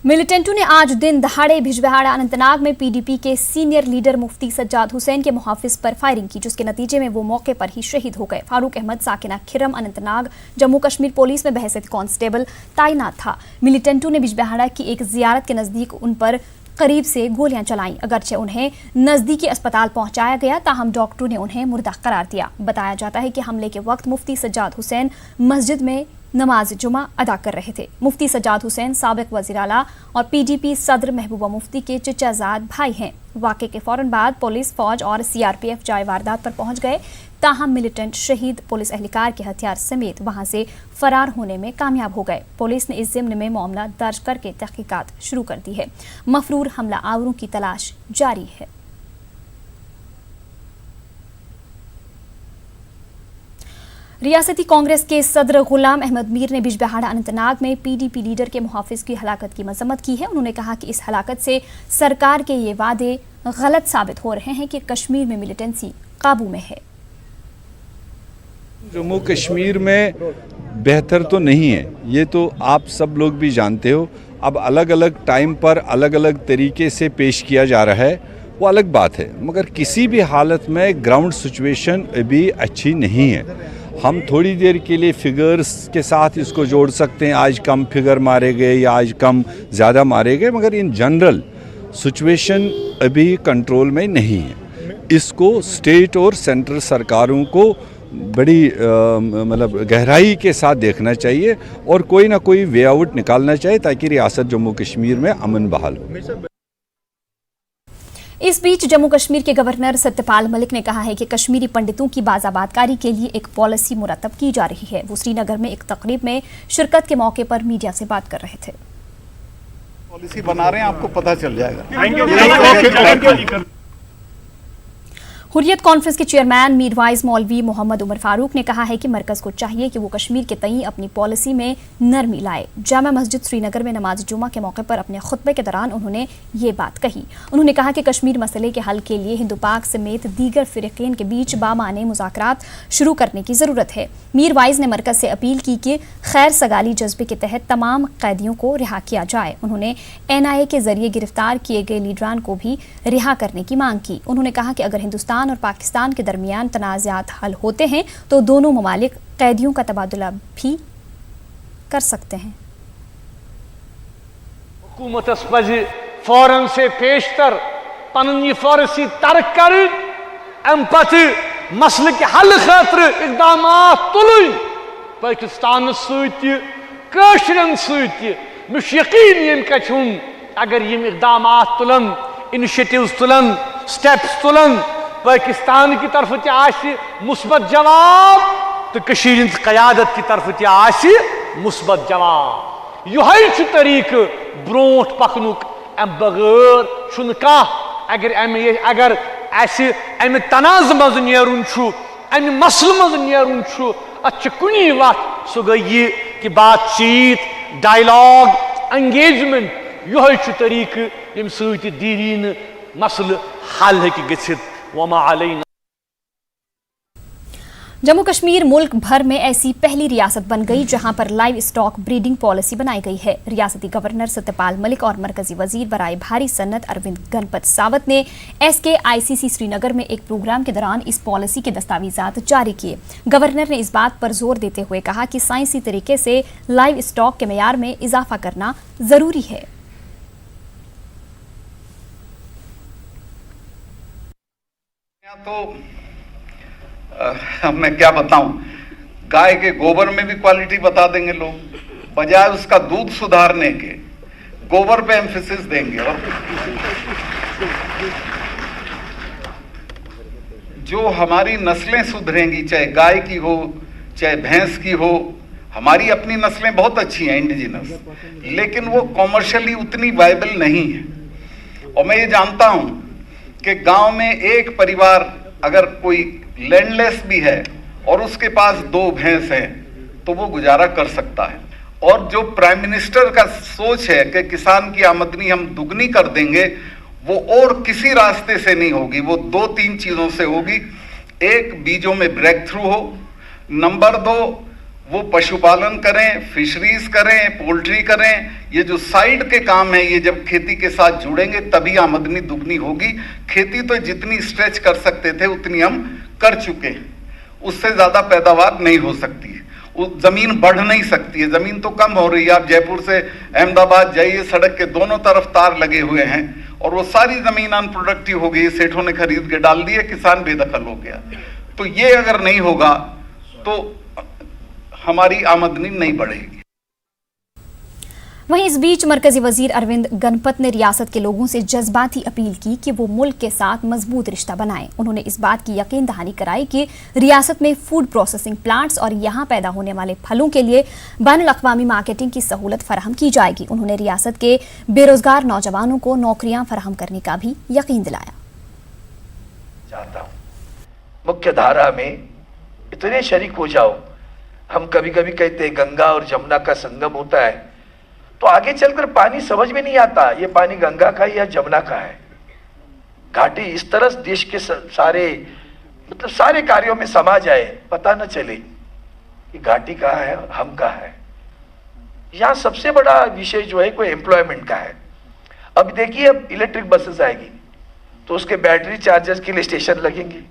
मिलिटेंटों ने आज दिन दहाड़े बिजबिहाड़ा अनंतनाग में पीडीपी के सीनियर लीडर मुफ्ती सज्जाद हुसैन के मुहाफिज पर फायरिंग की, जिसके नतीजे में वो मौके पर ही शहीद हो गए। फारूक अहमद साकिना खिरम अनंतनाग जम्मू कश्मीर पुलिस में बहसियत कांस्टेबल तैनात था। मिलिटेंटों ने बिजबिहाड़ा की एक जियारत के नजदीक उन पर करीब से गोलियां चलाईं। अगरचे उन्हें नजदीकी अस्पताल पहुंचाया गया, ताहम डॉक्टरों ने उन्हें मुर्दा करार दिया। बताया जाता है कि हमले के वक्त मुफ्ती सज्जाद हुसैन मस्जिद में नमाज जुमा अदा कर रहे थे। मुफ्ती सज्जाद हुसैन साबिक वज़ीर आला और पीडीपी सदर महबूबा मुफ्ती के चचाजाद भाई हैं। वाक़े के फौरन बाद पुलिस, फौज और सीआरपीएफ जाए वारदात पर पहुंच गए, ताहम मिलिटेंट शहीद पुलिस एहलकार के हथियार समेत वहां से फरार होने में कामयाब हो गए। पुलिस ने इस ज़िम्न में मामला दर्ज करके तहकीकात शुरू कर दी है। मफरूर हमला आवरों की तलाश जारी है। रियासती कांग्रेस के सदर गुलाम अहमद मीर ने बिजबिहाड़ा अनंतनाग में पीडीपी लीडर के मुहाफिज की हलाकत की मजम्मत की है। उन्होंने कहा कि इस हलाकत से सरकार के ये वादे गलत साबित हो रहे हैं कि कश्मीर में मिलिटेंसी काबू में है। जम्मू कश्मीर में बेहतर तो नहीं है, ये तो आप सब लोग भी जानते हो। अब अलग अलग टाइम पर अलग अलग तरीके से पेश किया जा रहा है, वो अलग बात है, मगर किसी भी हालत में ग्राउंड सिचुएशन अभी अच्छी नहीं है। हम थोड़ी देर के लिए फिगर्स के साथ इसको जोड़ सकते हैं, आज कम फिगर मारे गए या आज कम ज़्यादा मारे गए, मगर इन जनरल सिचुएशन अभी कंट्रोल में नहीं है। इसको स्टेट और सेंट्रल सरकारों को बड़ी मतलब गहराई के साथ देखना चाहिए और कोई ना कोई वे आउट निकालना चाहिए ताकि रियासत जम्मू कश्मीर में अमन बहाल हो। इस बीच जम्मू कश्मीर के गवर्नर सत्यपाल मलिक ने कहा है कि कश्मीरी पंडितों की बाज़ाबादकारी के लिए एक पॉलिसी मुरतब की जा रही है। वो श्रीनगर में एक तकरीब में शिरकत के मौके पर मीडिया से बात कर रहे थे। पॉलिसी बना रहे हैं, आपको पता चल जाएगा। हुर्रियत कॉन्फ्रेंस के चेयरमैन मीरवाइज मौलवी मोहम्मद उमर फारूक ने कहा है कि मरकज को चाहिए कि वो कश्मीर के तई अपनी पॉलिसी में नरमी लाए। जामा मस्जिद श्रीनगर में नमाज जुमा के मौके पर अपने खुतबे के दौरान उन्होंने ये बात कही। उन्होंने कहा कि कश्मीर मसले के हल के लिए हिंदू पाक समेत दीगर फिरक़ैन के बीच बामाने मुज़ाकरात शुरू करने की ज़रूरत है। मीरवाइज ने मरकज से अपील की कि खैर सगाली जज्बे के तहत तमाम कैदियों को रिहा किया जाए। उन्होंने NIA के जरिए गिरफ्तार किए गए लीडरान को भी रिहा करने की मांग की। उन्होंने कहा कि अगर हिंदुस्तान और पाकिस्तान के दरमियान तनाज़ात हल होते हैं तो दोनों ममालिक कैदियों का तबादला भी कर सकते हैं। हुकूमतस पज़ फौरन से पेशतर पनन फौरसी तर्क कर अम पत मसले के हल खातिर इकदामात तुलन पाकिस्तान सशरन सकीन कछुन अगर यम इकदामात तुलन, इनिशिएटिव्स तुलन, स्टेप्स तुलन, पाकिस्तान की तरफ ते मुस्बत जवाब तो कशीर हिंद क़यादत की तरफ ते मुस्बत जवाब। यह तरीक ब्रोट पकनुक अम बगैर छुन कह अगर अमि तनाज़ मज नेरुन अमि मसल मज नेरुन अत कुनी वत सह गई कि बातचीत, डायलॉग, एंगेजमेंट, यह तरीक यम सत दीन मसल हल हेकि गछित। जम्मू कश्मीर मुल्क भर में ऐसी पहली रियासत बन गई जहां पर लाइव स्टॉक ब्रीडिंग पॉलिसी बनाई गई है। रियासती गवर्नर सत्यपाल मलिक और मरकजी वजीर बराए भारी सन्नत अरविंद गणपत सावत ने SKICC श्रीनगर में एक प्रोग्राम के दौरान इस पॉलिसी के दस्तावेजात जारी किए। गवर्नर ने इस बात पर जोर देते हुए कहा कि साइंसी तरीके से लाइव स्टॉक के मेयार में इजाफा करना जरूरी है। तो मैं क्या बताऊं, गाय के गोबर में भी क्वालिटी बता देंगे लोग, बजाय उसका दूध सुधारने के गोबर पे एम्फेसिस देंगे। और जो हमारी नस्लें सुधरेंगी, चाहे गाय की हो चाहे भैंस की हो, हमारी अपनी नस्लें बहुत अच्छी हैं इंडिजिनस, लेकिन वो कॉमर्शियली उतनी वायबल नहीं है। और मैं ये जानता हूं कि गांव में एक परिवार अगर कोई लैंडलेस भी है और उसके पास 2 भैंस हैं तो वो गुजारा कर सकता है। और जो प्राइम मिनिस्टर का सोच है कि किसान की आमदनी हम दुगनी कर देंगे, वो और किसी रास्ते से नहीं होगी, वो 2-3 चीजों से होगी। एक, बीजों में ब्रेक थ्रू हो। नंबर 2, वो पशुपालन करें, फिशरीज करें, पोल्ट्री करें। ये जो साइड के काम है, ये जब खेती के साथ जुड़ेंगे तभी आमदनी दुगनी होगी। खेती तो जितनी स्ट्रेच कर सकते थे उतनी हम कर चुके हैं, उससे ज्यादा पैदावार नहीं हो सकती है। जमीन बढ़ नहीं सकती है, जमीन तो कम हो रही है। आप जयपुर से अहमदाबाद जाइए, सड़क के दोनों तरफ तार लगे हुए हैं और वो सारी जमीन अनप्रोडक्टिव हो गई। सेठों ने खरीद के डाल दिए, किसान बेदखल हो गया। तो ये अगर नहीं होगा तो हमारी आमदनी नहीं बढ़ेगी। वहीं इस बीच मरकजी वजीर अरविंद गणपत ने रियासत के लोगों से जज्बाती अपील की कि वो मुल्क के साथ मजबूत रिश्ता बनाएं। उन्होंने इस बात की यकीन दहानी कराई कि रियासत में फूड प्रोसेसिंग प्लांट्स और यहां पैदा होने वाले फलों के लिए बैनुल-अक़वामी मार्केटिंग की सहूलत फराहम की जाएगी। उन्होंने रियासत के बेरोजगार नौजवानों को नौकरियां फराहम करने का भी यकीन दिलाया। चाहता हूं मुख्य धारा में इतने शरीक हो जाओ। हम कभी कभी कहते हैं गंगा और जमुना का संगम होता है, तो आगे चलकर पानी समझ में नहीं आता ये पानी गंगा का है या जमुना का है। घाटी इस तरह देश के सारे कार्यों में समा जाए, पता न चले कि घाटी कहाँ है और हम कहाँ है। यहाँ सबसे बड़ा विषय जो है कोई एम्प्लॉयमेंट का है। अब देखिए, अब इलेक्ट्रिक बसेस आएगी तो उसके बैटरी चार्जर्स के लिए स्टेशन लगेंगे।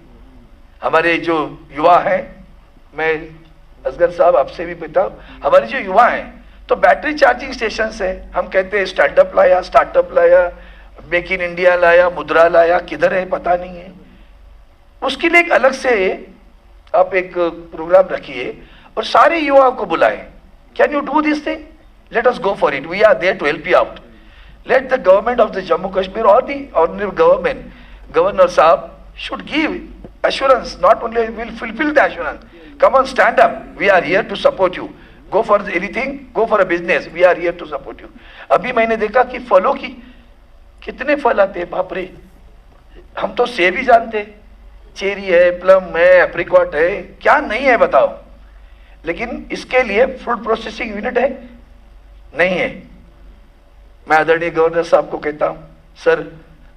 हमारे जो युवा हैं, मैं असगर साहब आपसे भी पूछता हूँ, हमारे जो युवा हैं तो बैटरी चार्जिंग स्टेशन है। हम कहते हैं स्टार्टअप लाया, मेक इन इंडिया लाया, मुद्रा लाया, किधर है पता नहीं है। उसके लिए एक अलग से आप एक प्रोग्राम रखिए और सारे युवाओं को बुलाएं। Can you do this thing? Let us go for it, we are there to help you out. Let the government of the Jammu Kashmir और द ऑनरेबल गवर्नमेंट, गवर्नर साहब should give assurance, not only will fulfill the assurance. Come on, stand up. We are here to support you. Go for anything, go for a business. We are here to support you. अभी मैंने देखा कि फलों की कितने फल आते हैं, बाप रे। हम तो सेब ही जानते, चेरी है, प्लम है, एप्रिकॉट है, क्या नहीं है बताओ। लेकिन इसके लिए फूड प्रोसेसिंग यूनिट है नहीं है। मैं आदरणीय गवर्नर साहब को कहता हूं, सर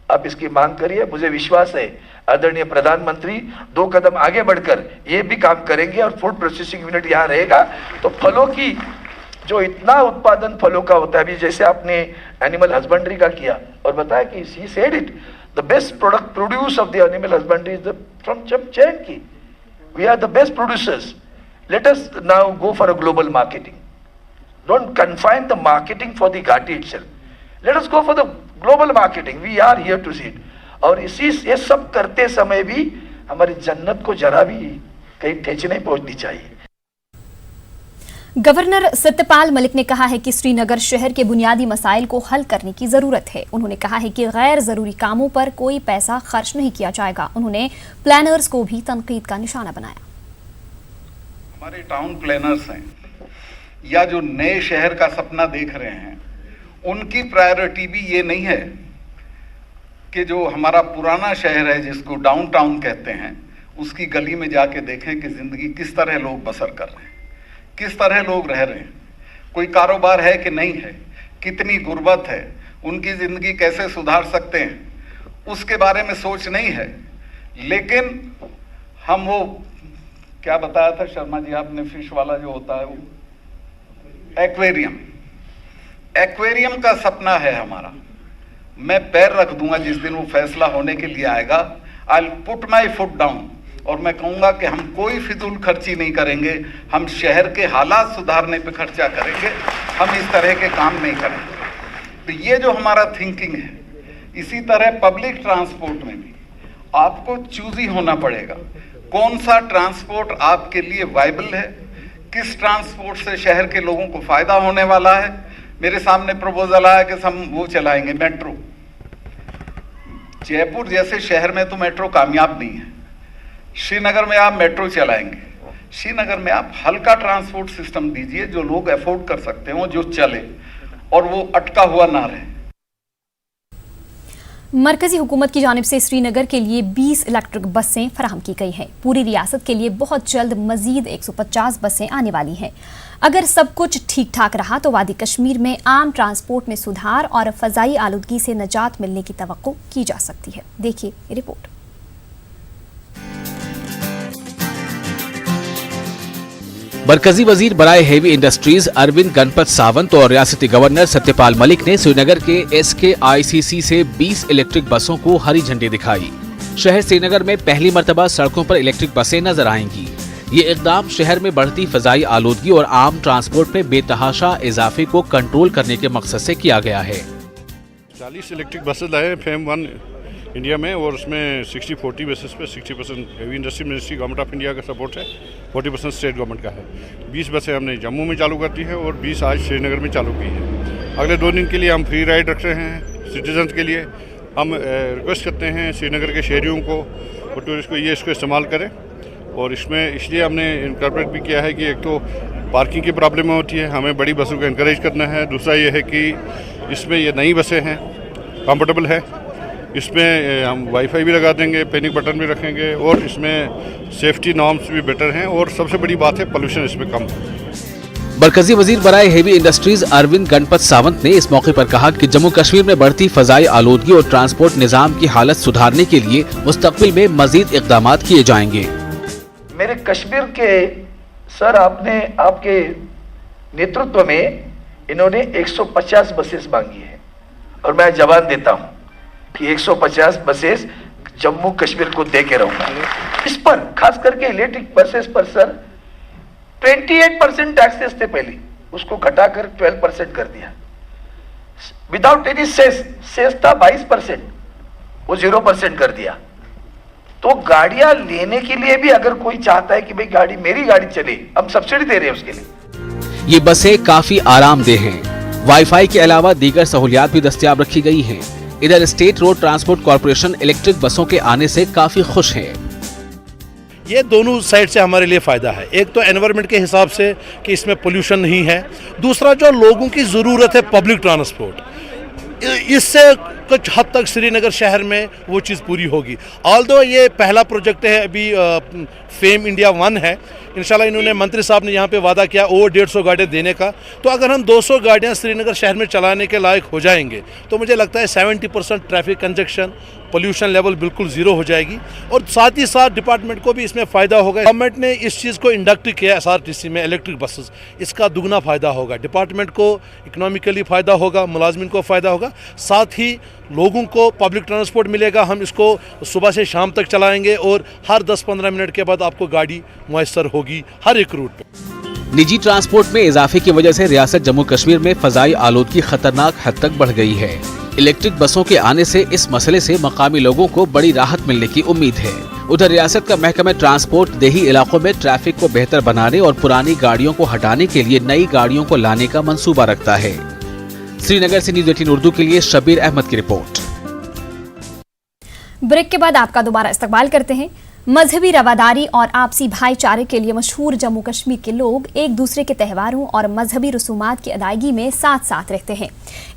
आप इसकी मांग करिए। मुझे विश्वास है आदरणीय प्रधानमंत्री 2 कदम आगे बढ़कर ये भी काम करेंगे और फूड प्रोसेसिंग यूनिट यहाँ रहेगा तो फलों की जो इतना उत्पादन फलों का होता है, अभी जैसे आपने एनिमल हस्बेंड्री का किया और बताया कि he said it, the best product produce of the animal husbandry is from Chamchi. We are the best producers. Let us now go for a global marketing. Don't confine the marketing for the Ghati itself. Let us go for the global marketing. We are here to see it. और ये सब करते समय भी हमारी जन्नत को जरा भी कहीं ठेच नहीं पहुंचनी चाहिए। गवर्नर सत्यपाल मलिक ने कहा है कि श्रीनगर शहर के बुनियादी मसाइल को हल करने की जरूरत है। उन्होंने कहा है कि गैर जरूरी कामों पर कोई पैसा खर्च नहीं किया जाएगा। उन्होंने प्लानर्स को भी तनकीद का निशाना बनाया। हमारे टाउन प्लानर्स हैं या जो नए शहर का सपना देख रहे हैं, उनकी प्रायोरिटी भी ये नहीं है कि जो हमारा पुराना शहर है जिसको डाउनटाउन कहते हैं, उसकी गली में जाके देखें कि जिंदगी किस तरह लोग बसर कर रहे हैं, किस तरह लोग रह रहे हैं, कोई कारोबार है कि नहीं है, कितनी गुर्बत है, उनकी जिंदगी कैसे सुधार सकते हैं, उसके बारे में सोच नहीं है। लेकिन हम वो क्या बताया था शर्मा जी आपने, फिश वाला जो होता है वो एक्वेरियम का सपना है हमारा। मैं पैर रख दूंगा जिस दिन वो फैसला होने के लिए आएगा। I will put my foot down और मैं कहूंगा कि हम कोई फिजूल खर्ची नहीं करेंगे, हम शहर के हालात सुधारने पे खर्चा करेंगे, हम इस तरह के काम नहीं करेंगे। तो ये जो हमारा थिंकिंग है, इसी तरह पब्लिक ट्रांसपोर्ट में भी आपको चूजी होना पड़ेगा। कौन सा ट्रांसपोर्ट आपके लिए वायबल है, किस ट्रांसपोर्ट से शहर के लोगों को फायदा होने वाला है। मेरे सामने प्रपोजल आया कि हम वो चलाएंगे मेट्रो। जयपुर जैसे शहर में तो मेट्रो कामयाब नहीं है। श्रीनगर में आप मेट्रो चलाएंगे, श्रीनगर में आप हल्का ट्रांसपोर्ट सिस्टम दीजिए जो लोग अफोर्ड कर सकते हो, जो चले और वो अटका हुआ ना रहे। मरकजी हुकूमत की जानिब से श्रीनगर के लिए 20 इलेक्ट्रिक बसें फराहम की गई हैं। पूरी रियासत के लिए बहुत जल्द मजीद 150 बसें आने वाली हैं। अगर सब कुछ ठीक ठाक रहा तो वादी कश्मीर में आम ट्रांसपोर्ट में सुधार और फ़ज़ाई आलूदगी से निजात मिलने की तवक्को की जा सकती है। देखिए रिपोर्ट। मरकजी वजीर बराए हेवी इंडस्ट्रीज अरविंद गणपत सावंत और रियासती गवर्नर सत्यपाल मलिक ने श्रीनगर के SKICC से 20 इलेक्ट्रिक बसों को हरी झंडी दिखाई। शहर श्रीनगर में पहली मर्तबा सड़कों पर इलेक्ट्रिक बसें नजर आएंगी। ये इकदाम शहर में बढ़ती फजाई आलूदगी और आम ट्रांसपोर्ट में बेतहाशा इजाफे को कंट्रोल करने के मकसद से किया गया है। 40 इलेक्ट्रिक बसेज लाए फेम 1 इंडिया में, और उसमें 60-40 बेसिस पे 60% heavy industry ministry government of India का सपोर्ट है, 40% स्टेट गवर्नमेंट का है। 20 बसें हमने जम्मू में चालू कर दी है और 20 आज श्रीनगर में चालू की है। अगले 2 दिन के लिए हम फ्री राइड रख रहे हैं सिटीजन्स के लिए। हम रिक्वेस्ट करते हैं श्रीनगर के शहरियों को और टूरिस्ट को इसको इस्तेमाल करें, और इसमें इसलिए हमने इनकॉर्पोरेट भी किया है कि एक तो पार्किंग की प्रॉब्लम होती है, हमें बड़ी बसों को इनकरेज करना है। दूसरा ये है कि इसमें ये नई बसें हैं, कंफर्टेबल है, इसमें हम वाईफाई भी लगा देंगे, पैनिक बटन भी रखेंगे, और इसमें सेफ्टी नॉर्म्स भी बेटर हैं, और सबसे बड़ी बात है पोल्यूशन इसमें कम है। मरकजी वजीर बराए हेवी इंडस्ट्रीज अरविंद गणपत सावंत ने इस मौके पर कहा कि जम्मू कश्मीर में बढ़ती फजाई आलूदगी और ट्रांसपोर्ट निजाम की हालत सुधारने के लिए मुस्तकबिल में मजीद इकदाम किए जाएंगे। मेरे कश्मीर के सर, आपके नेतृत्व में इन्होंने 150 बसेस मांगी है, और मैं जवाब देता हूं कि 150 बसेस जम्मू कश्मीर को दे के रहूंगा। इस पर खास करके इलेक्ट्रिक बसेस पर सर 28% टैक्सेस थे पहले, उसको घटाकर 12% कर दिया। विदाउट एनी सेस था 22%, वो 0% कर दिया। तो गाड़ियां लेने के लिए भी अगर कोई चाहता है कि भाई मेरी गाड़ी चले, हम सब्सिडी दे रहे हैं उसके लिए। ये बसें काफी आरामदेह हैं। वाईफाई के अलावा दीगर सहूलियात भी दस्तयाब रखी गई हैं। इधर state road transport corporation electric बसों के आने से काफी खुश है। ये दोनों साइड से हमारे लिए फ़ायदा है। एक तो एनवायरनमेंट के हिसाब से कि इसमें पोल्यूशन नहीं है, दूसरा जो लोगों की ज़रूरत है पब्लिक ट्रांसपोर्ट, इससे कुछ हद तक श्रीनगर शहर में वो चीज़ पूरी होगी। ऑल्दो ये पहला प्रोजेक्ट है, अभी फेम इंडिया 1 है। इंशाल्लाह इन्होंने मंत्री साहब ने यहाँ पे वादा किया और 150 गाड़ियाँ देने का, तो अगर हम 200 गाड़ियाँ श्रीनगर शहर में चलाने के लायक हो जाएंगे तो मुझे लगता है 70% ट्रैफिक कंजक्शन, पोल्यूशन लेवल बिल्कुल ज़ीरो हो जाएगी, और साथ ही साथ डिपार्टमेंट को भी इसमें फ़ायदा होगा। गवर्नमेंट ने इस चीज़ को इंडक्ट किया SRTC में इलेक्ट्रिक बसेस, इसका दुगना फ़ायदा होगा। डिपार्टमेंट को इकोनॉमिकली फ़ायदा होगा, मुलाजमिन को फ़ायदा होगा, साथ ही लोगों को पब्लिक ट्रांसपोर्ट मिलेगा। हम इसको सुबह से शाम तक चलाएंगे और हर 10-15 मिनट के बाद आपको गाड़ी मुयस्सर होगी हर एक रूट पे। निजी ट्रांसपोर्ट में इजाफे की वजह से रियासत जम्मू कश्मीर में फजाई आलूदगी खतरनाक हद तक बढ़ गई है। इलेक्ट्रिक बसों के आने से इस मसले से मकामी लोगों को बड़ी राहत मिलने की उम्मीद है। उधर रियासत का महकमा ट्रांसपोर्ट देही इलाकों में ट्रैफिक को बेहतर बनाने और पुरानी गाड़ियों को हटाने के लिए नई गाड़ियों को लाने का मंसूबा रखता है। श्रीनगर से न्यूज़ 18 उर्दू के लिए शबीर अहमद की रिपोर्ट। ब्रेक के बाद आपका दोबारा इस्तकबाल करते हैं। मजहबी रवादारी और आपसी भाईचारे के लिए मशहूर जम्मू कश्मीर के लोग एक दूसरे के त्योहारों और मजहबी रसूमात की अदायगी में साथ साथ रहते हैं।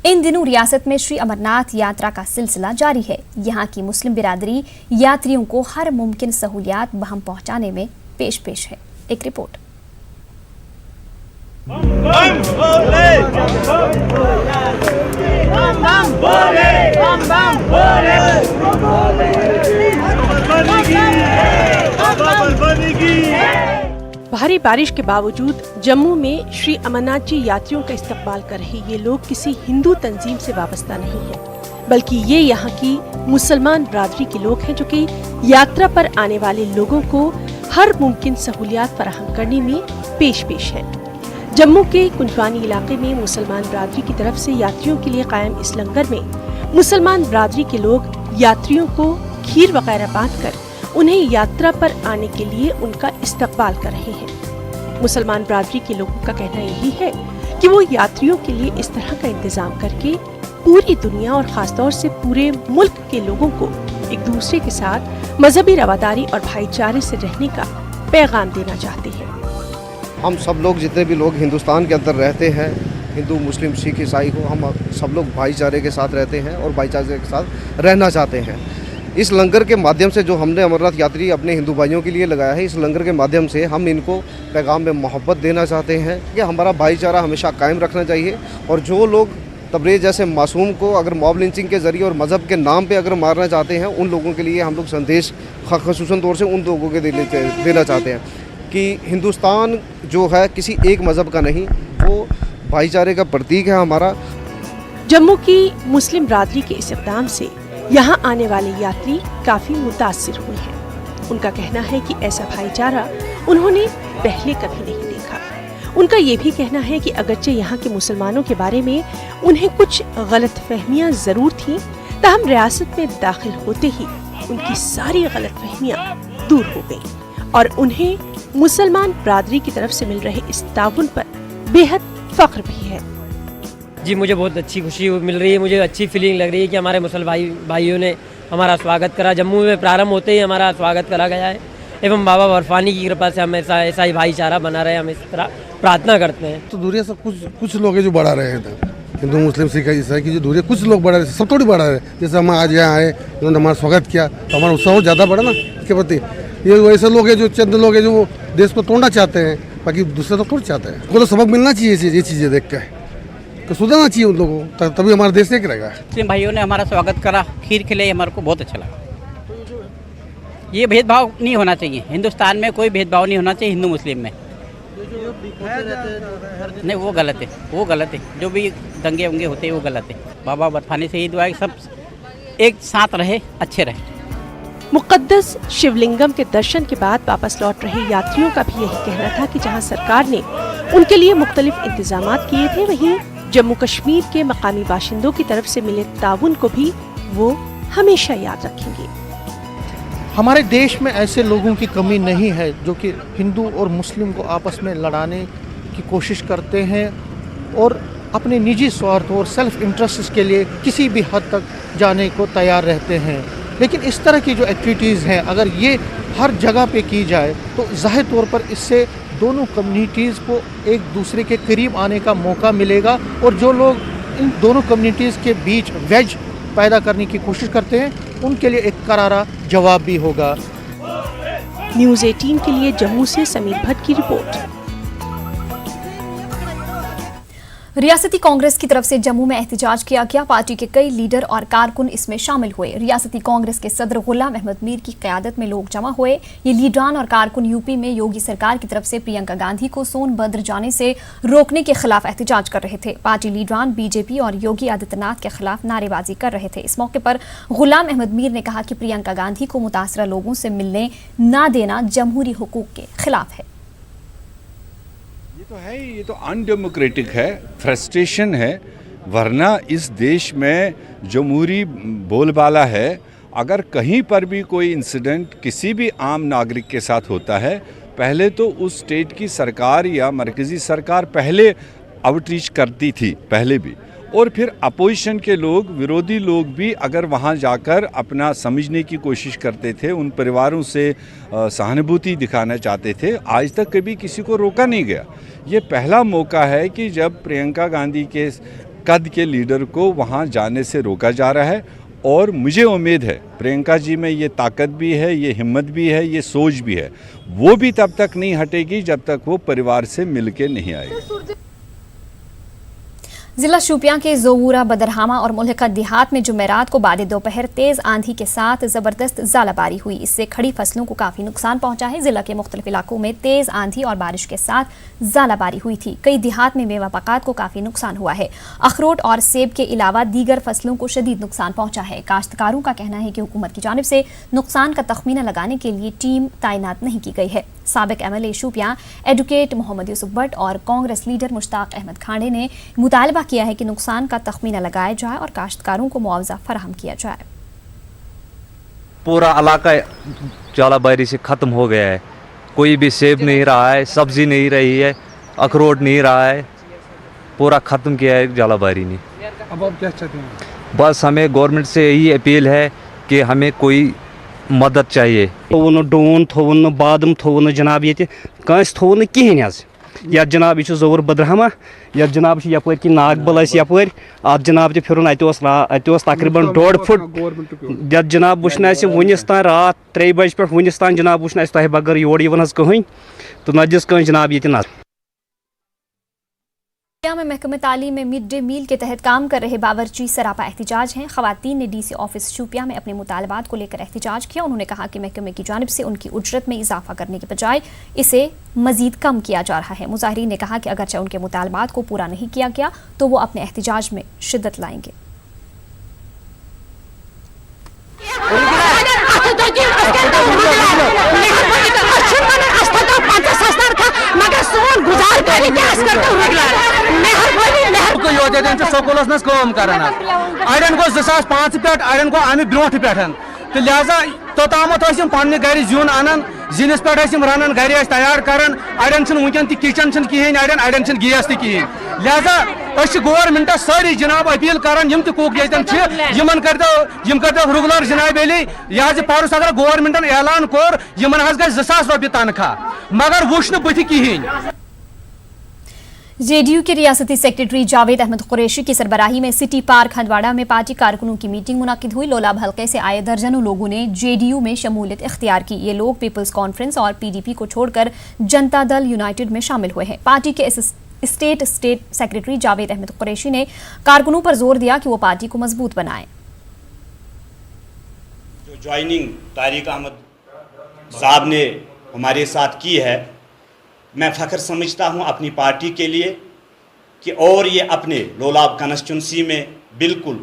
इन दिनों रियासत में श्री अमरनाथ यात्रा का सिलसिला जारी है। यहाँ की मुस्लिम बिरादरी यात्रियों को हर मुमकिन सहूलियात बहम पहुँचाने में पेश है। एक रिपोर्ट। भारी बारिश के बावजूद जम्मू में श्री अमरनाथ जी यात्रियों का इस्तकबाल कर रहे ये लोग किसी हिंदू तंजीम से वाबस्ता नहीं है, बल्कि ये यहाँ की मुसलमान बिरादरी के लोग हैं जो कि यात्रा पर आने वाले लोगों को हर मुमकिन सहूलियात फराहम करने में पेश है। जम्मू के कुंजवानी इलाके में मुसलमान बिरादरी की तरफ से यात्रियों के लिए कायम इस लंगर में मुसलमान बिरादरी के लोग यात्रियों को खीर वगैरह बांटकर उन्हें यात्रा पर आने के लिए उनका इस्तकबाल कर रहे हैं। मुसलमान बिरादरी के लोगों का कहना यही है कि वो यात्रियों के लिए इस तरह का इंतजाम करके पूरी दुनिया और खासतौर से पूरे मुल्क के लोगों को एक दूसरे के साथ मजहबी रवादारी और भाईचारे से रहने का पैगाम देना चाहते हैं। हम सब लोग जितने भी लोग हिंदुस्तान के अंदर रहते हैं, हिंदू मुस्लिम सिख ईसाई को, हम सब लोग भाईचारे के साथ रहते हैं और भाईचारे के साथ रहना चाहते हैं। इस लंगर के माध्यम से जो हमने अमरनाथ यात्री अपने हिंदू भाइयों के लिए लगाया है, इस लंगर के माध्यम से हम इनको पैगाम में मोहब्बत देना चाहते हैं कि हमारा भाईचारा हमेशा कायम रखना चाहिए, और जो लोग तबरेज़ जैसे मासूम को अगर मॉब लिंचिंग के ज़रिए और मज़हब के नाम पे अगर मारना चाहते हैं, उन लोगों के लिए हम लोग संदेश ख़ुसूसन तौर से उन लोगों के देना चाहते हैं। कि हिंदुस्तान जो है किसी एक मज़हब का नहीं, वो भाईचारे का प्रतीक है हमारा। जम्मू की मुस्लिम बिरादरी के इस इक़दाम से यहाँ आने वाले यात्री काफी मुतासिर हुए हैं। उनका कहना है कि ऐसा भाईचारा उन्होंने पहले कभी नहीं देखा। उनका ये भी कहना है कि अगरचे यहाँ के मुसलमानों के बारे में उन्हें कुछ गलतफहमियां जरूर थीं, ताहम रियासत में दाखिल होते ही उनकी सारी गलतफहमियां दूर हो गईं और उन्हें मुसलमान बिरादरी की तरफ से मिल रहे इस ताउन पर बेहद फख्र भी है। जी मुझे बहुत अच्छी खुशी मिल रही है, मुझे अच्छी फीलिंग लग रही है कि हमारे मुसलमान भाइयों ने हमारा स्वागत करा। जम्मू में प्रारंभ होते ही हमारा स्वागत करा गया है एवं बाबा बर्फानी की कृपा से हमेशा ऐसा ही भाईचारा बना रहे, हम इस तरह प्रार्थना करते हैं। तो दूरिया सब कुछ लोग हैं जो बढ़ा रहे हैं, हिंदू मुस्लिम सिख ईसाई की जो दूरिया कुछ लोग बढ़ा रहे हैं, सब थोड़ी बढ़ा रहे हैं। जैसे हम आज यहाँ आए, उन्होंने हमारा स्वागत किया तो हमारा उत्साह और ज़्यादा बढ़ा ना इसके प्रति। ये वैसे लोग हैं जो चंद लोग हैं जो देश को तोड़ना चाहते हैं, बाकी दूसरे लोग थोड़ी चाहते हैं। उनको तो सबक मिलना चाहिए ये चीज़ें देख के, तो सुधरना चाहिए उन लोगों को, तभी हमारा देश एक रहेगा। मुस्लिम भाइयों ने हमारा स्वागत करा, खीर खिलाई, हमारे को बहुत अच्छा लगा। ये भेदभाव नहीं होना चाहिए, हिंदुस्तान में कोई भेदभाव नहीं होना चाहिए हिंदू मुस्लिम में। नहीं वो गलत है, वो गलत है। जो भी दंगे उंगे होते हैं वो गलत है। बाबा बर्फानी से ही दुआ है सब एक साथ रहे, अच्छे रहे। मुक़द्दस शिवलिंगम के दर्शन के बाद वापस लौट रहे यात्रियों का भी यही कहना था कि जहां सरकार ने उनके लिए मुख्तलिफ इंतजामात किए थे, वहीं जम्मू कश्मीर के मकामी बाशिंदों की तरफ से मिले ताउन को भी वो हमेशा याद रखेंगे। हमारे देश में ऐसे लोगों की कमी नहीं है जो कि हिंदू और मुस्लिम को आपस में लड़ाने की कोशिश करते हैं और अपने निजी स्वार्थ और सेल्फ इंटरेस्ट के लिए किसी भी हद तक जाने को तैयार रहते हैं। लेकिन इस तरह की जो एक्टिविटीज़ हैं, अगर ये हर जगह पे की जाए तो ज़ाहिर तौर पर इससे दोनों कम्युनिटीज़ को एक दूसरे के करीब आने का मौका मिलेगा और जो लोग इन दोनों कम्युनिटीज़ के बीच वेज पैदा करने की कोशिश करते हैं उनके लिए एक करारा जवाब भी होगा। न्यूज़ 18 के लिए जम्मू से समीर भट्ट की रिपोर्ट। रियासती कांग्रेस की तरफ से जम्मू में एहतजाज किया गया। पार्टी के कई लीडर और कारकुन इसमें शामिल हुए। रियासती कांग्रेस के सदर गुलाम अहमद मीर की क़यादत में लोग जमा हुए। ये लीडरान और कारकुन यूपी में योगी सरकार की तरफ से प्रियंका गांधी को सोनभद्र जाने से रोकने के खिलाफ एहतजाज कर रहे थे। पार्टी लीडरान बीजेपी और योगी आदित्यनाथ के खिलाफ नारेबाजी कर रहे थे। इस मौके पर गुलाम अहमद मीर ने कहा कि प्रियंका गांधी को मुतासरा लोगों से मिलने न देना जमहूरी हुकूक के खिलाफ है। तो है, ये तो अनडेमोक्रेटिक है, फ्रस्ट्रेशन है। वरना इस देश में जमहूरी बोलबाला है। अगर कहीं पर भी कोई इंसिडेंट किसी भी आम नागरिक के साथ होता है, पहले तो उस स्टेट की सरकार या मरकज़ी सरकार पहले आउटरीच करती थी पहले भी, और फिर अपोजिशन के लोग, विरोधी लोग भी अगर वहाँ जाकर अपना समझने की कोशिश करते थे, उन परिवारों से सहानुभूति दिखाना चाहते थे। आज तक कभी किसी को रोका नहीं गया। ये पहला मौका है कि जब प्रियंका गांधी के कद के लीडर को वहाँ जाने से रोका जा रहा है। और मुझे उम्मीद है प्रियंका जी में ये ताकत भी है, ये हिम्मत भी है, ये सोच भी है। वो भी तब तक नहीं हटेगी जब तक वो परिवार से मिल के नहीं आएगी। जिला शोपियां के जोवूरा, बदरहामा और मुल्का देहात में जुमेरात को बाद दोपहर तेज आंधी के साथ जबरदस्त ज़ालाबारी हुई। इससे खड़ी फसलों को काफी नुकसान पहुंचा है। जिला के मुख्तलिफ इलाकों में तेज आंधी और बारिश के साथ ज़ालाबारी हुई थी। कई देहात में मेवा पकात को काफी नुकसान हुआ है। अखरोट और सेब के अलावा दीगर फसलों को शदीद नुकसान पहुंचा है। काश्तकारों का कहना है कि हुकूमत की जानिब से नुकसान का तखमीना लगाने के लिए टीम तैनात नहीं की गई है। साबिक MLA शोपियां एडवोकेट मोहम्मद यूसुफ भट्ट और कांग्रेस लीडर मुश्ताक अहमद खांडे ने मुतालबा किया है कि नुकसान का तखमीना लगाया जाए और काश्तकारों को मुआवजा फराहम किया जाए। पूरा इलाका ज़ालाबारी से ख़त्म हो गया है। कोई भी सेब नहीं रहा है, सब्जी नहीं रही है, अखरोट नहीं रहा है, पूरा ख़त्म किया है ज़ालाबारी ने। अब आप क्या चाहते हैं? बस हमें गवर्नमेंट से यही अपील है कि हमें कोई मदद चाहिए। थोवन डोन, थोवन बादम, थोवन जनाब ये कंस थोवन कहें हज। या जनाब यह जोर बदरहमा, या जनाब यपर कि नागबल यपर अत जनाब फिर अत तकरीबन 1.5 फुट। या जनाब वुन वनस तान रात 3 बजे पे वनस तान जनाब वुन तह बगैर योर कहें तो न दिस कह जनाब ये नजर। में महकमे तालीम में मिड डे मील के तहत काम कर रहे बावर्ची सरापा एहतिजाज हैं। खवातीन ने डीसी ऑफिस शूपिया में अपने मुतालबात को लेकर एहतिजाज किया। उन्होंने कहा कि महकमे की जानिब से उनकी उजरत में इजाफा करने के बजाय इसे मजीद कम किया जा रहा है। मुजाहिरीन ने कहा कि अगरचे उनके मुतालबात को पूरा नहीं किया गया तो वो अपने एहतिजाज में शिद्दत लाएंगे। स्कूल मज कम कर अड़न गो 2005 पे अड़न गो अमे ब्रोह पे तो लिहाजा तोतामत पे गर जुन अनान जिनस पे रन गर तैयार कर अड़न वनकन किचन कहें अड़न गैस कहें लिहाजा गवर्नमेंटस सारी जनाब अपील कर कुक यम कर रेगुलर जनाब यह परस अगर गवर्नमेंटन ऐलान कोर गई 2000 रुपये तनख्वाह मगर वुच बुथ कहें। जेडीयू के रियासती सेक्रेटरी जावेद अहमद कुरैशी की सरबराही में सिटी पार्क हंदवाड़ा में पार्टी कारकुनों की मीटिंग मुनाकिद हुई। लोलाब हल्के से आए दर्जनों लोगों ने जेडीयू में शमूलियत इख्तियार की। ये लोग पीपल्स कॉन्फ्रेंस और पीडीपी को छोड़कर जनता दल यूनाइटेड में शामिल हुए हैं। पार्टी के स्टेट सेक्रेटरी जावेद अहमद कुरैशी ने कारकुनों पर जोर दिया कि वो पार्टी को मजबूत बनाएं। जो ज्वाइनिंग तारिक अहमद साहब ने हमारे साथ की है, मैं फ़ख्र समझता हूं अपनी पार्टी के लिए कि और ये अपने लोलाब कॉन्स्टिट्यूंसी में बिल्कुल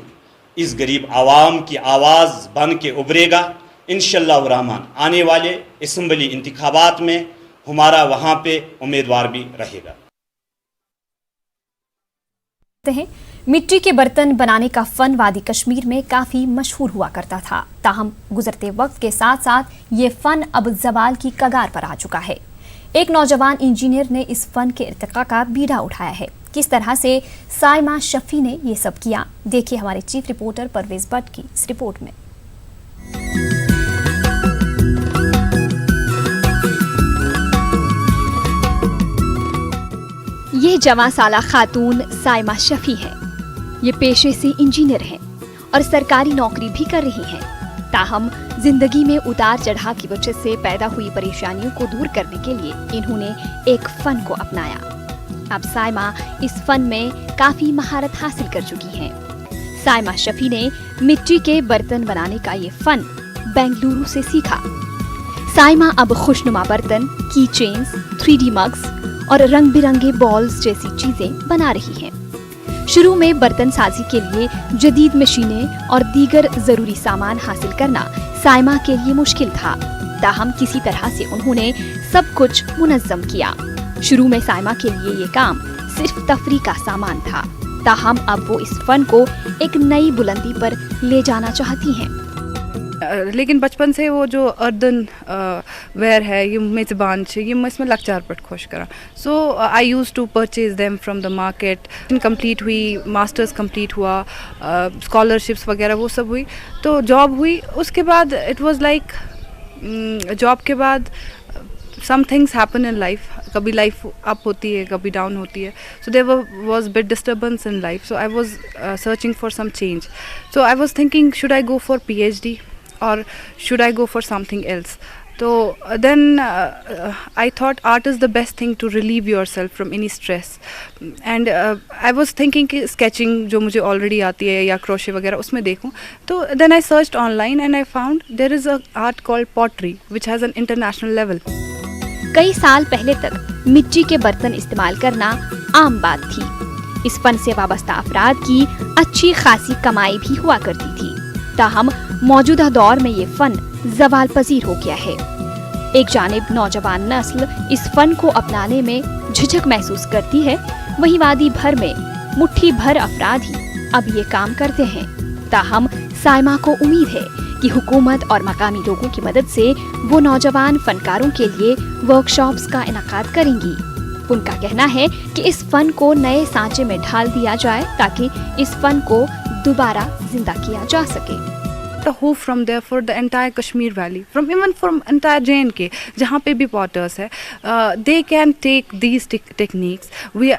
इस गरीब आवाम की आवाज़ बन के उभरेगा। इंशाअल्लाह रहमान आने वाले असम्बली इंतखाबात में हमारा वहाँ पे उम्मीदवार भी रहेगा। मिट्टी के बर्तन बनाने का फन वादी कश्मीर में काफ़ी मशहूर हुआ करता था। ताहम गुजरते वक्त के साथ साथ ये फ़न अब ज़वाल की कगार पर आ चुका है। एक नौजवान इंजीनियर ने इस फन के इर्तिका का बीड़ा उठाया है। किस तरह से साइमा शफी ने ये सब किया, देखिए हमारे चीफ रिपोर्टर परवेज भट्ट की इस रिपोर्ट में। ये जवां साला खातून साइमा शफी है। ये पेशे से इंजीनियर हैं और सरकारी नौकरी भी कर रही हैं। ताहम जिंदगी में उतार चढ़ाव की वजह से पैदा हुई परेशानियों को दूर करने के लिए इन्होंने एक फन को अपनाया। अब साइमा इस फन में काफी महारत हासिल कर चुकी हैं। साइमा शफी ने मिट्टी के बर्तन बनाने का ये फन बेंगलुरु से सीखा। साइमा अब खुशनुमा बर्तन, की चेन्स, 3D मग्स और रंग बिरंगे बॉल्स जैसी चीजें बना रही हैं। शुरू में बर्तन साजी के लिए जदीद मशीनें और दीगर जरूरी सामान हासिल करना साइमा के लिए मुश्किल था। ताहम किसी तरह से उन्होंने सब कुछ मुनज़्ज़म किया। शुरू में साइमा के लिए ये काम सिर्फ तफरी का सामान था। ताहम अब वो इस फन को एक नई बुलंदी पर ले जाना चाहती हैं। लेकिन बचपन से वो जो अर्दन वेयर है ये मेज़बान छे ये इसमें लकचार पट खुश करा। So I used to purchase them from the market. Complete हुई, मास्टर्स कंप्लीट हुआ, स्कॉलरशिप्स वगैरह वो सब हुई, तो जॉब हुई। उसके बाद इट वाज लाइक जॉब के बाद some things happen in life. कभी लाइफ अप होती है, कभी डाउन होती है। So there was bit disturbance in life. So I was searching for some change. So I was thinking should I go for PhD or should I go for something else? So then I thought art is the best thing to relieve yourself from any stress. And I was thinking कि sketching जो मुझे already आती है या crochet वगैरह उसमें देखूं। तो then I searched online and I found there is a art called pottery which has an international level. कई साल पहले तक मिट्टी के बर्तन इस्तेमाल करना आम बात थी। इस फन से वाबस्ता अफराद की अच्छी खासी कमाई भी हुआ करती थी। ताहम मौजूदा दौर में ये फन ज़वाल पजीर हो गया है। एक जानिब नौजवान नस्ल इस फन को अपनाने में झिझक महसूस करती है, वहीं वादी भर में मुट्ठी भर अफराद ही अब ये काम करते हैं। ताहम साइमा को उम्मीद है कि हुकूमत और मकामी लोगों की मदद से वो नौजवान फनकारों के लिए वर्कशॉप्स का इनेकाद करेंगी। उनका कहना है कि इस फन को नए सांचे में ढाल दिया जाए ताकि इस फन को दोबारा जिंदा किया जा सके। a hope from there for the entire Kashmir Valley, from entire J&K, जहाँ पे भी potters है, they can take these techniques.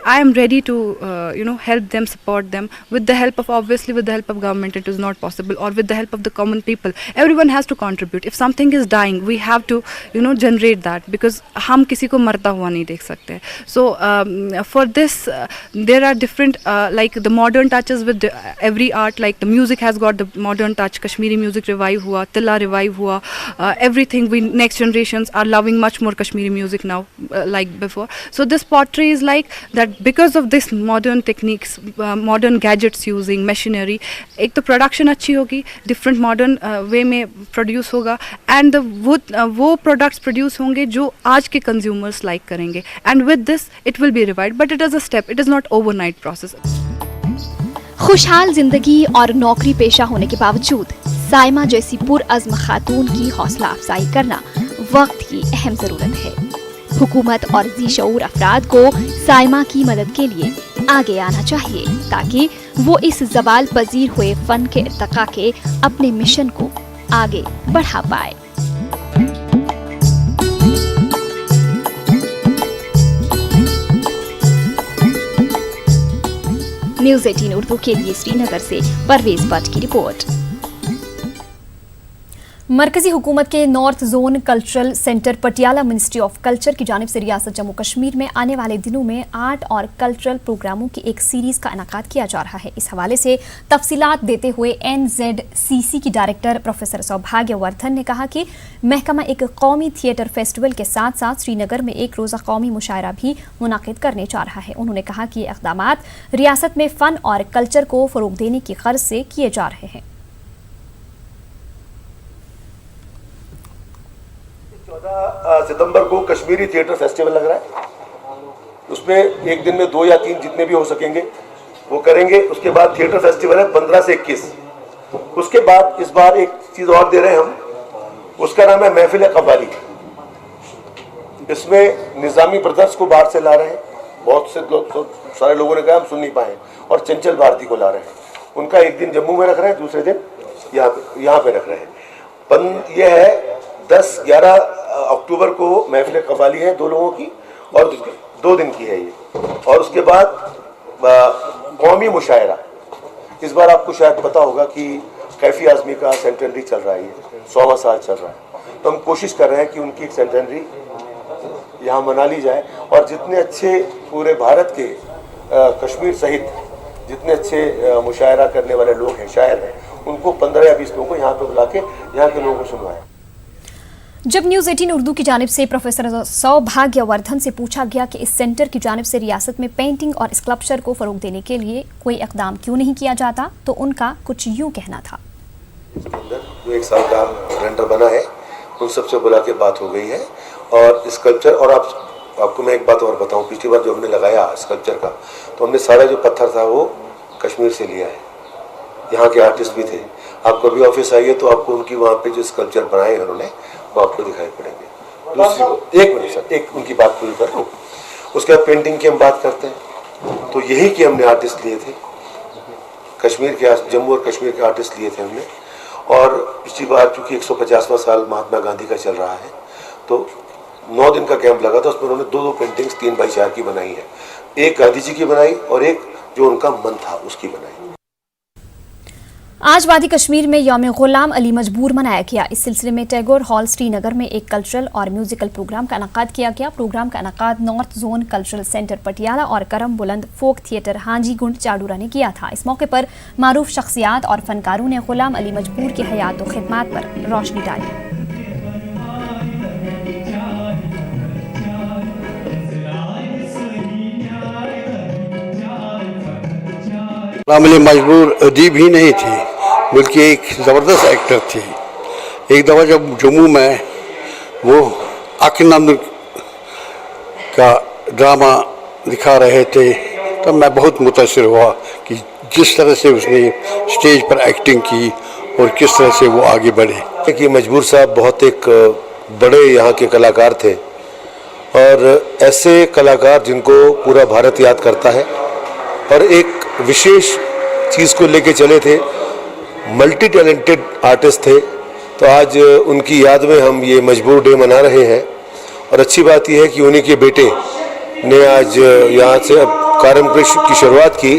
I am ready to help them, support them with the help of, obviously with the help of government it is not possible, or with the help of the common people. Everyone has to contribute. If something is dying, we have to generate that, because हम किसी को मरता हुआ नहीं देख सकते. So for this there are different like the modern touches with every art, like the music has got the modern touch. Kashmiri music revive हुआ, Tilla revive हुआ, everything. We next generations are loving much more Kashmiri music now like before. So this pottery is like that because of this modern techniques, modern gadgets using machinery, एक तो production अच्छी होगी, different modern way में produce होगा, and वो products produce होंगे जो आज के consumers like करेंगे, and with this it will be revived, but it is a step, it is not overnight process. खुशहाल जिंदगी और नौकरी पेशा होने के बावजूद साइमा जैसी पुरअज़्म खातून की हौसला अफजाई करना वक्त की अहम जरूरत है. हुकूमत और ज़ी-शऊर अफराद को साइमा की मदद के लिए आगे आना चाहिए, ताकि वो इस ज़वाल पजीर हुए फन के इर्तिका के अपने मिशन को आगे बढ़ा पाए. न्यूज़ 18 उर्दू के लिए श्रीनगर से परवेज भट्ट की रिपोर्ट. मरकजी हुकूमत के north zone cultural centre Patiala ministry of culture की जानिब से रियासत जम्मू कश्मीर में आने वाले दिनों में आर्ट और कल्चरल प्रोग्रामों की एक सीरीज का इनाकाद किया जा रहा है. इस हवाले से तफसीलात देते हुए NZCC की डायरेक्टर प्रोफेसर सौभाग्यवर्धन ने कहा कि महकमा एक कौमी थिएटर फेस्टिवल के साथ साथ श्रीनगर में एक रोज़ा कौमी मुशायरा भी मुनाकिद करने जा रहा है. उन्होंने कहा कि ये इक़दामात रियासत में फ़न और कल्चर को फ़रोग़ देने की गर्ज से किए जा रहे हैं. 14 सितंबर को कश्मीरी थिएटर फेस्टिवल लग रहा है. उसमें एक दिन में 2 या 3 जितने भी हो सकेंगे वो करेंगे. उसके बाद थिएटर फेस्टिवल है 15 से 21. उसके बाद इस बार एक चीज़ और दे रहे हैं हम, उसका नाम है महफिल कव्वाली. इसमें निज़ामी ब्रदर्स को बाहर से ला रहे हैं. बहुत से लोग, सारे लोगों ने कहा हम सुन नहीं पाए, और चंचल भारती को ला रहे हैं. उनका एक दिन जम्मू में रख रहे हैं, दूसरे दिन यहाँ पे रख रहे हैं. ये है 10-11 अक्टूबर को महफिल कव्वाली है 2 लोगों की, और 2 दिन की है ये. और उसके बाद कौमी मुशायरा. इस बार आपको शायद पता होगा कि कैफी आज़मी का सेंटेनरी चल रहा है, ये 100वां साल चल रहा है. तो हम कोशिश कर रहे हैं कि उनकी एक सेंटेनरी यहाँ मना ली जाए, और जितने अच्छे पूरे भारत के कश्मीर सहित जितने अच्छे मुशायरा करने वाले लोग हैं, शायर हैं, उनको 15 या 20 लोगों को यहाँ पे बुला के यहाँ के लोगों को सुनवाएं. जब न्यूज़ 18 उर्दू की जानिब से प्रोफेसर सौभाग्यवर्धन से पूछा गया कि इस सेंटर की जानिब से रियासत में पेंटिंग और स्कल्पचर को फ़रोग़ देने के लिए कोई इक़दाम क्यों नहीं किया जाता, तो उनका कुछ यूँ कहना था. इसके अंदर जो 1 साल का रेंडर बना है, उन सबसे बुला के बात हो गई है. और स्कल्पचर, और आपको मैं एक बात और बताऊं, पिछली बार जो हमने लगाया स्कल्पचर का, तो हमने सारा जो पत्थर था वो कश्मीर से लिया है. यहाँ के आर्टिस्ट भी थे. आप कभी ऑफिस आइए तो आपको उनकी वहाँ पे जो स्कल्पचर बनाए हैं उन्होंने, वो आपको दिखाई पड़ेंगे. दूसरी, एक मिनट सर, एक उनकी बात पूरी कर लूँ. उसके बाद पेंटिंग की हम बात करते हैं, तो यही कि हमने आर्टिस्ट लिए थे कश्मीर के, जम्मू और कश्मीर के आर्टिस्ट लिए थे हमने. और पिछली बार चूँकि 150वां साल महात्मा गांधी का चल रहा है, तो 9 दिन का कैंप लगा था. उसमें उन्होंने 2 पेंटिंग्स 3x4 की बनाई है. एक गांधी जी की बनाई और एक जो उनका मन था उसकी बनाई. आज वादी कश्मीर में यौम गुलाम अली मजबूर मनाया गया. इस सिलसिले में टैगोर हॉल श्रीनगर में एक कल्चरल और म्यूजिकल प्रोग्राम का इनाकाद किया गया. प्रोग्राम का इनाकाद north zone cultural centre Patiala और करम बुलंद फोक थिएटर हाजी गुंड चाडूरा ने किया था. इस मौके पर मारूफ शख्सियात और फनकारों ने गुलाम अली मजबूर की हयात और खिदमात पर रोशनी डाली. गुलाम अली मजबूर अदीब ही नहीं थी, बल्कि एक ज़बरदस्त एक्टर थी. एक दफ़ा जब जम्मू में वो आकिनंद का ड्रामा दिखा रहे थे, तब मैं बहुत मुतासिर हुआ कि जिस तरह से उसने स्टेज पर एक्टिंग की और किस तरह से वो आगे बढ़े. कि मजबूर साहब बहुत एक बड़े यहाँ के कलाकार थे, और ऐसे कलाकार जिनको पूरा भारत याद करता है, और एक विशेष चीज़ को लेके चले थे मल्टी टैलेंटेड आर्टिस्ट थे। तो आज उनकी याद में हम ये मजबूर डे मना रहे हैं। और अच्छी बात यह है कि उन्हीं के बेटे ने आज यहाँ से कार्यक्रम की शुरुआत की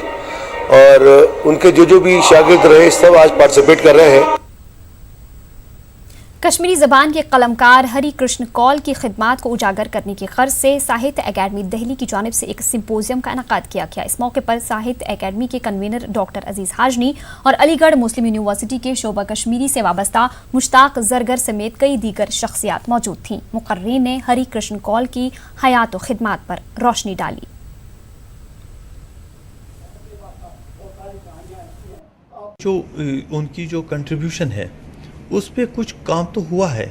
और उनके जो भी शागिर्द रहे सब आज पार्टिसिपेट कर रहे हैं। कश्मीरी जबान के कलमकार हरि कृष्ण कौल की खिदमात को उजागर करने की गर्ज से साहित्य अकेडमी दिल्ली की जानिब से एक सिंपोजियम का इनेकाद किया गया। इस मौके पर साहित्य अकेडमी के कन्वीनर डॉक्टर अजीज हाजनी और अलीगढ़ मुस्लिम यूनिवर्सिटी के शोबा कश्मीरी से वाबस्ता मुश्ताक जरगर समेत कई दीगर शख्सियात मौजूद थीं। मुकर्रीन ने हरि कृष्ण कौल की हयात व खिदमात पर रोशनी डाली। जो उनकी जो कंट्रीब्यूशन है उस पर कुछ काम तो हुआ है,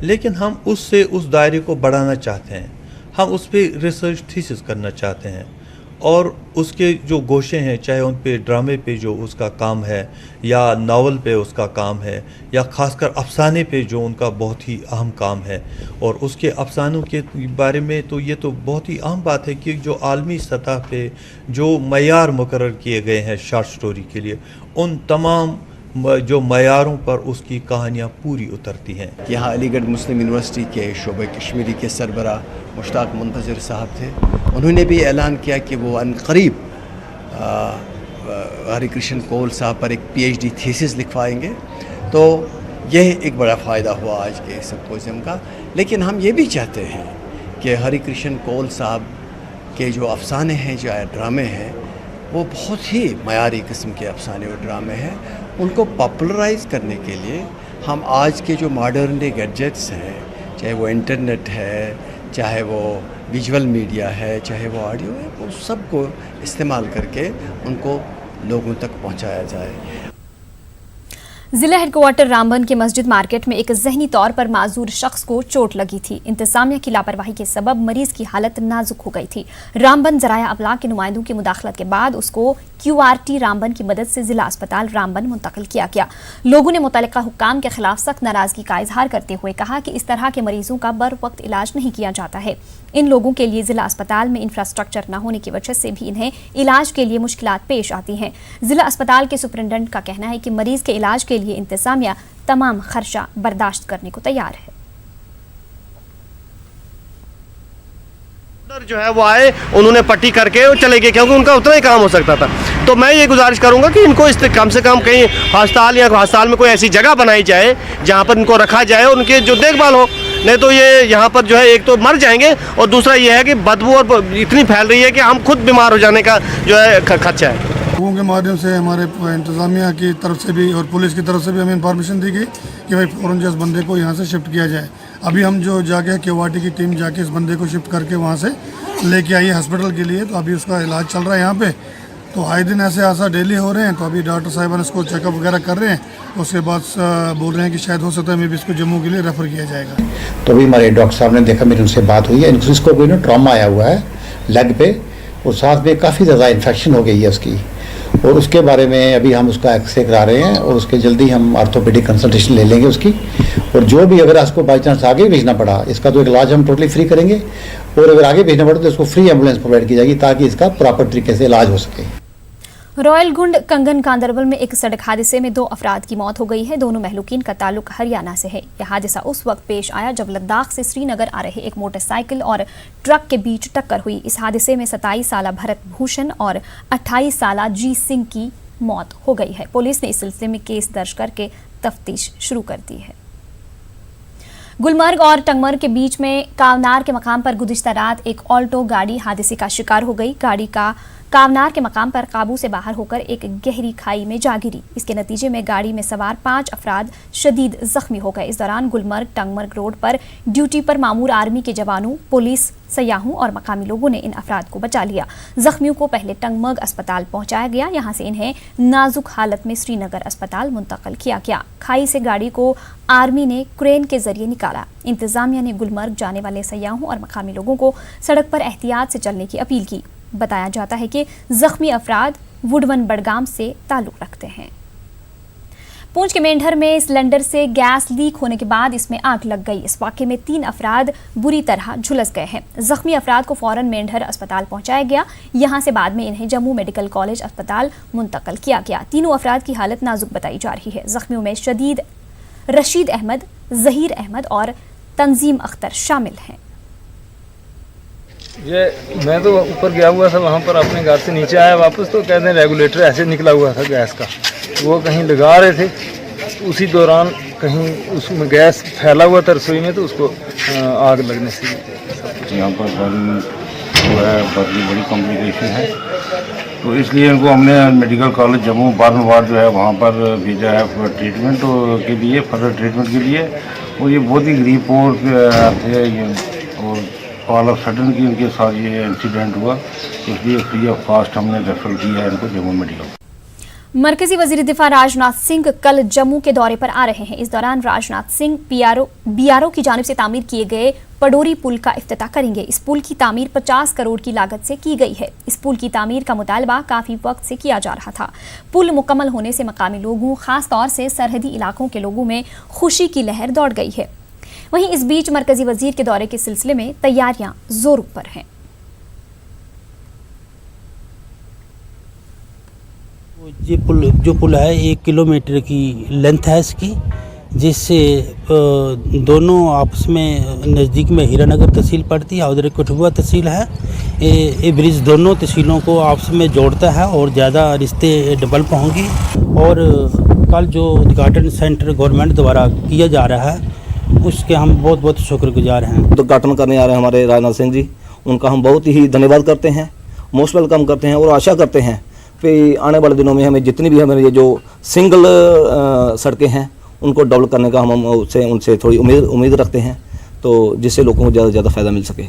लेकिन हम उससे उस दायरे को बढ़ाना चाहते हैं। हम उस पर रिसर्च थीसिस करना चाहते हैं और उसके जो गोशे हैं, चाहे उन पे ड्रामे पे जो उसका काम है या नावल पे उसका काम है या ख़ासकर अफसाने पे जो उनका बहुत ही अहम काम है। और उसके अफसानों के बारे में तो ये तो बहुत ही अहम बात है कि जो आलमी सतह पे जो मयार मुकर्रर किए गए हैं शॉर्ट स्टोरी के लिए, उन तमाम जो मयारों पर उसकी कहानियाँ पूरी उतरती हैं। यहाँ अलीगढ़ मुस्लिम यूनिवर्सिटी के शोबे कश्मीरी के सरबरा मुश्ताक मुंतज़िर साहब थे। उन्होंने भी ऐलान किया कि वो अनकरीब हरि कृष्ण कौल साहब पर एक PhD थीसिस लिखवाएंगे। तो यह एक बड़ा फ़ायदा हुआ आज के सिंपोजियम का। लेकिन हम ये भी चाहते हैं कि हरि कृष्ण कौल साहब के जो अफसाने हैं, जो ड्रामे हैं, वो बहुत ही मयारी किस्म के अफसाने और ड्रामे हैं। उनको पॉपुलराइज करने के लिए हम आज के जो मॉडर्न डे गैजेट्स हैं, चाहे वो इंटरनेट है, चाहे वो विजुअल मीडिया है, चाहे वो ऑडियो है, वो सब को इस्तेमाल करके उनको लोगों तक पहुंचाया जाए। जिला हेडक्वार्टर रामबन के मस्जिद मार्केट में एक जहनी तौर पर माजूर शख्स को चोट लगी थी। इंतजामिया की लापरवाही के सबब मरीज की हालत नाजुक हो गई थी। रामबन ज़राया अबलाग के नुमाइंदों की मुदाखलत के बाद उसको QRT रामबन की मदद से जिला अस्पताल रामबन मुंतकिल किया गया। लोगों ने मुतल्लिका हुक्काम के खिलाफ सख्त नाराजगी का इजहार करते हुए कहा कि इस तरह के मरीजों का बर वक्त इलाज नहीं किया जाता है। इन लोगों के लिए जिला अस्पताल में इंफ्रास्ट्रक्चर न होने की वजह से भी इन्हें इलाज के लिए मुश्किलात पेश आती हैं। जिला अस्पताल के सुपरिटेंडेंट का कहना है कि मरीज के इलाज के लिए इंतजामिया तमाम खर्चा बर्दाश्त करने को तैयार है। जो है वो आए, उन्होंने पट्टी करके वो चले गए, क्योंकि उनका उतना ही काम हो सकता था। तो मैं ये गुजारिश करूंगा कि इनको इस कम से कम कहीं अस्पताल या अस्पताल में कोई ऐसी जगह बनाई जाए जहां पर इनको रखा जाए और उनकी जो देखभाल हो। नहीं तो ये यहाँ पर जो है एक तो मर जाएंगे और दूसरा ये है कि बदबू और इतनी फैल रही है कि हम खुद बीमार हो जाने का जो है खदशा है। लोगों के माध्यम से हमारे इंतज़ामिया की तरफ से भी और पुलिस की तरफ से भी हमें इंफॉर्मेशन दी गई कि भाई फ़ौरन जो इस बंदे को यहाँ से शिफ्ट किया जाए। अभी हम जो जाके QRT की टीम जाके इस बंदे को शिफ्ट करके वहाँ से लेके आई है हॉस्पिटल के लिए। तो अभी उसका इलाज चल रहा है यहाँ पे। तो आए दिन ऐसे हादसा डेली हो रहे हैं। तो अभी डॉक्टर साहिबान इसको चेकअप वगैरह कर रहे हैं। उसके बाद बोल रहे हैं कि शायद हो सकता है मैं भी इसको जम्मू के लिए रेफ़र किया जाएगा। तो अभी हमारे डॉक्टर साहब ने देखा, मेरी उनसे बात हुई है, इसको कोई ना ट्रॉमा आया हुआ है लेग पे और साथ में काफ़ी ज़्यादा इन्फेक्शन हो गई है उसकी। और उसके बारे में अभी हम उसका एक्सरे करा रहे हैं और उसके जल्दी हम ऑर्थोपेडिक कंसल्टेशन ले लेंगे उसकी। और जो भी अगर उसको बाई चांस आगे भेजना पड़ा, इसका तो एक इलाज हम टोटली फ्री करेंगे और अगर आगे भेजना पड़ा तो इसको फ्री एम्बुलेंस प्रोवाइड की जाएगी ताकि इसका प्रॉपर तरीके से इलाज हो सके। रॉयलगुंड कंगन कांदरबल में एक सड़क हादसे में 2 अफराद की मौत हो गई है। दोनों महलूकीन का ताल्लुक हरियाणा से है। यह हादसा उस वक्त पेश आया जब लद्दाख से श्रीनगर आ रहे एक मोटरसाइकिल और ट्रक के बीच टक्कर हुई। इस हादसे में 27 साला भरत भूषण और 28 साला जी सिंह की मौत हो गई है। पुलिस ने इस सिलसिले में केस दर्ज करके तफ्तीश शुरू कर दी है। गुलमर्ग और टंगमर्ग के बीच में कावनार के मकाम पर गुज़िश्ता रात एक ऑल्टो गाड़ी हादसे का शिकार हो गई। गाड़ी का कावनार के मकाम पर काबू से बाहर होकर एक गहरी खाई में जा गिरी। इसके नतीजे में गाड़ी में सवार 5 अफराद शदीद जख्मी हो गए। इस दौरान गुलमर्ग टंगमर्ग रोड पर ड्यूटी पर मामूर आर्मी के जवानों, पुलिस, सयाहों और मकामी लोगों ने इन अफराद को बचा लिया। जख्मियों को पहले टंगमर्ग अस्पताल पहुंचाया गया। यहां से इन्हें नाजुक हालत में श्रीनगर अस्पताल मुंतकिल किया गया। खाई से गाड़ी को आर्मी ने क्रेन के जरिए निकाला। इंतजामिया ने गुलमर्ग जाने वाले सयाहों और मकामी लोगों को सड़क पर एहतियात से चलने की अपील की। बताया जाता है कि जख्मी अफराद वुडवन बडगाम से ताल्लुक रखते हैं। पूंछ के मेंढर में सिलेंडर से गैस लीक होने के बाद इसमें आग लग गई। इस वाकये में 3 अफराद बुरी तरह झुलस गए हैं। जख्मी अफराद को फौरन मेंढर अस्पताल पहुंचाया गया। यहां से बाद में इन्हें जम्मू मेडिकल कॉलेज अस्पताल मुंतकिल किया गया। तीनों अफराद की हालत नाजुक बताई जा रही है। जख्मियों में रशीद अहमद, जहीर अहमद और तंजीम अख्तर शामिल हैं। ये मैं तो ऊपर गया हुआ था, वहाँ पर अपने घर से नीचे आया वापस, तो कहते हैं रेगुलेटर ऐसे निकला हुआ था गैस का, वो कहीं लगा रहे थे, उसी दौरान कहीं उसमें गैस फैला हुआ था रसोई में, तो उसको आग लगने से यहाँ पर जो है बड़ी कॉम्प्लिकेशन है, तो इसलिए इनको हमने मेडिकल कॉलेज जम्मू बारनवार जो है वहाँ पर भेजा है ट्रीटमेंट के लिए, फर्दर ट्रीटमेंट के लिए। और ये बहुत ही गरीब पोर थे और ऑल ऑफ सडन की इनके साथ ये इंसिडेंट हुआ, इसलिए फ्री ऑफ कॉस्ट हमने रेफर किया है इनको जम्मू मेडिकल। मरकजी वजीर दिफा राजनाथ सिंह कल जम्मू के दौरे पर आ रहे हैं। इस दौरान राजनाथ सिंह बीआरओ की जानिब से तामीर किए गए पडोरी पुल का इफ्तिताह करेंगे। इस पुल की तामीर 50 करोड़ की लागत से की गई है। इस पुल की तामीर का मुतालबा काफी वक्त से किया जा रहा था। पुल मुकम्मल होने से मकामी लोगों, खास तौर से सरहदी इलाकों के लोगों में खुशी की लहर दौड़ गई है। वहीं इस बीच मरकजी वजीर के दौरे के सिलसिले में तैयारियां जोरों पर हैं। ये जो पुल है 1 किलोमीटर की लेंथ है इसकी, जिससे दोनों आपस में नज़दीक में हीरानगर तहसील पड़ती है, उधर कठुआ तहसील है। ये ब्रिज दोनों तहसीलों को आपस में जोड़ता है और ज़्यादा रिश्ते डेवलप होंगे। और कल जो उद्घाटन सेंटर गवर्नमेंट द्वारा किया जा रहा है, उसके हम बहुत बहुत शुक्रगुजार हैं। उद्घाटन करने आ रहे हैं हमारे राजनाथ सिंह जी, उनका हम बहुत ही धन्यवाद करते हैं, मोस्ट वेलकम करते हैं और आशा करते हैं कि आने वाले दिनों में हमें जितनी भी हमें ये जो सिंगल सड़कें हैं उनको डेवलप करने का हम उनसे थोड़ी उम्मीद रखते हैं, तो जिससे लोगों को ज़्यादा से ज़्यादा फ़ायदा मिल सके।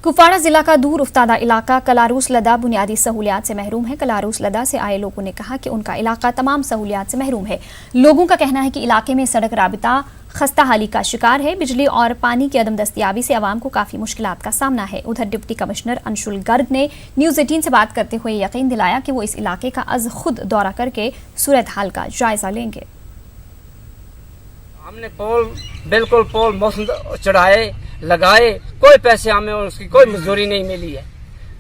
कुपवाड़ा जिला का दूर उफ्तादा इलाका कलारूस लदा बुनियादी सहूलियात से महरूम है। कलारूस लदा से आए लोगों ने कहा कि उनका इलाका तमाम सहूलियात से महरूम है। लोगों का कहना है कि इलाके में सड़क राबिता खस्ता हाली का शिकार है। बिजली और पानी की अदम दस्तियाबी से आवाम को काफ़ी मुश्किलात का सामना है। उधर डिप्टी कमिश्नर अंशुल गर्ग ने न्यूज़ 18 से बात करते हुए यकीन दिलाया कि वो इस इलाके का अज खुद दौरा करके सूरत हाल का जायजा लेंगे। हमने बिल्कुल पोल मौसम चढ़ाए लगाए, कोई पैसे हमें उसकी कोई मजदूरी नहीं मिली है।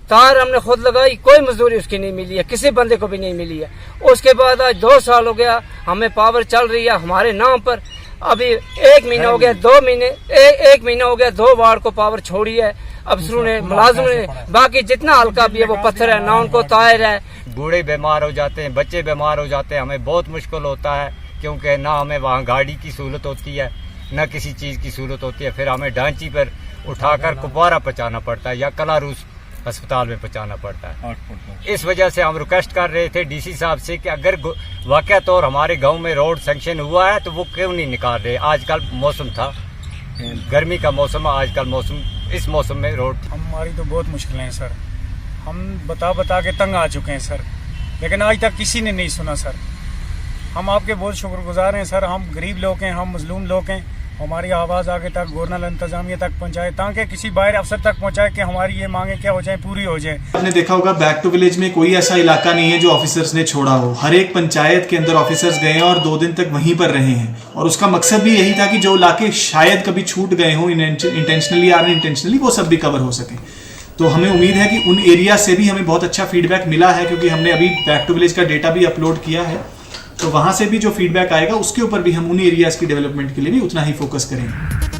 तार हमने खुद लगाई, कोई मजदूरी उसकी नहीं मिली है, किसी बंदे को भी नहीं मिली है। उसके बाद आज 2 साल हो गया हमें पावर चल रही है हमारे नाम पर। अभी 1 महीना हो गया, 2 महीने 1 महीना हो गया 2 वार्ड को पावर छोड़ी है अफसरों ने, मुलाजिम ने। बाकी जितना हल्का भी है वो पत्थर है, ना उनको तार है। बूढ़े बीमार हो जाते हैं, बच्चे बीमार हो जाते हैं, हमें बहुत मुश्किल होता है, क्योंकि ना हमें वहाँ गाड़ी की सहूलत होती है, न किसी चीज़ की सहूलत होती है। फिर हमें डांची पर उठाकर कुपवाड़ा पहुँचाना पड़ता है या कलारूस अस्पताल में पहुँचाना पड़ता है। इस वजह से हम रिक्वेस्ट कर रहे थे डीसी साहब से कि अगर वाक़या तौर हमारे गांव में रोड सैंक्शन हुआ है तो वो क्यों नहीं निकाल रहे। आजकल मौसम था, गर्मी का मौसम है, आजकल मौसम, इस मौसम में रोड हमारी तो बहुत मुश्किलें हैं सर। हम बता के तंग आ चुके हैं सर, लेकिन आज तक किसी ने नहीं सुना सर। हम आपके बहुत शुक्रगुजार हैं सर। हम गरीब लोग हैं, हम मजलूम लोग हैं। हमारी आवाज़ आगे तक गवर्नर इंतजामिया तक पहुंचाए, ताकि किसी बाहर अफसर तक पहुंचाए कि हमारी ये मांगे क्या हो जाए, पूरी हो जाए। आपने देखा होगा बैक टू विलेज में कोई ऐसा इलाका नहीं है जो ऑफिसर्स ने छोड़ा हो। हर एक पंचायत के अंदर ऑफिसर्स गए हैं और 2 दिन तक वहीं पर रहे हैं। और उसका मकसद भी यही था कि जो इलाके शायद कभी छूट गए हों इंटेंशनली या अनइंटेंशनली, वो सब भी कवर हो सके। तो हमें उम्मीद है कि उन एरिया से भी हमें बहुत अच्छा फीडबैक मिला है, क्योंकि हमने अभी बैक टू विलेज का डेटा भी अपलोड किया है। तो वहाँ से भी जो फीडबैक आएगा उसके ऊपर भी हम उन एरियाज़ की डेवलपमेंट के लिए भी उतना ही फोकस करेंगे।